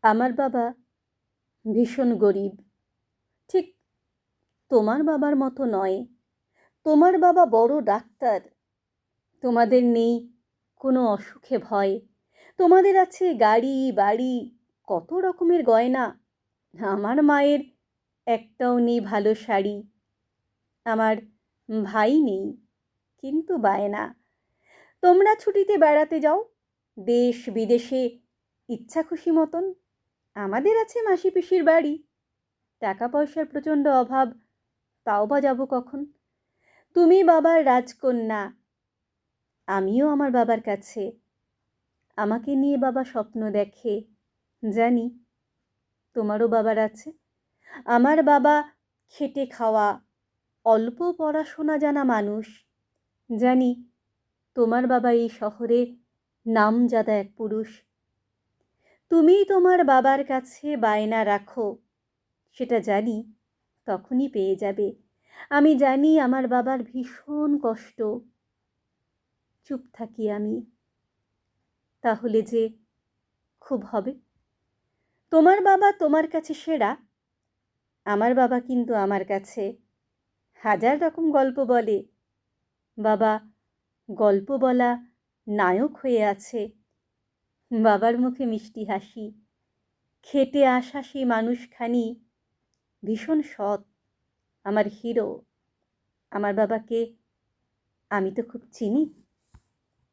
আমার বাবা ভীষণ গরিব, ঠিক তোমার বাবার মতো নয়। তোমার বাবা বড় ডাক্তার, তোমাদের নেই কোনো অসুখে ভয়। তোমাদের আছে গাড়ি বাড়ি, কত রকমের গয়না। আমার মায়ের একটাও নেই ভালো শাড়ি। আমার ভাই নেই, কিন্তু বায়না। তোমরা ছুটিতে বেড়াতে যাও দেশ বিদেশে ইচ্ছা খুশি মতন। আমাদের আছে মাসি পিসির বাড়ি, টাকা পয়সার প্রচণ্ড অভাব, তাও বা যাব কখন? তুমি বাবার রাজকন্যা, আমিও আমার বাবার কাছে। আমাকে নিয়ে বাবা স্বপ্ন দেখে, জানি তোমারও বাবার আছে। আমার বাবা খেটে খাওয়া, অল্প পড়াশোনা জানা মানুষ। জানি তোমার বাবা এই শহরে নামজাদা এক পুরুষ। তুমি তোমার বাবার কাছে বায়না রাখো, সেটা জানি তখনই পেয়ে যাবে। আমি জানি আমার বাবার ভীষণ কষ্ট। চুপ থাকি আমি, তাহলে যে খুব হবে। তোমার বাবা তোমার কাছে সেরা, আমার বাবা কিন্তু আমার কাছে হাজার রকম গল্প বলে। বাবা গল্প বলা নায়ক হয়ে আছে। বাবার মুখে মিষ্টি হাসি, খেটে আসা সেই মানুষখানি ভীষণ সৎ, আমার হিরো। আমার বাবাকে আমি তো খুব চিনি।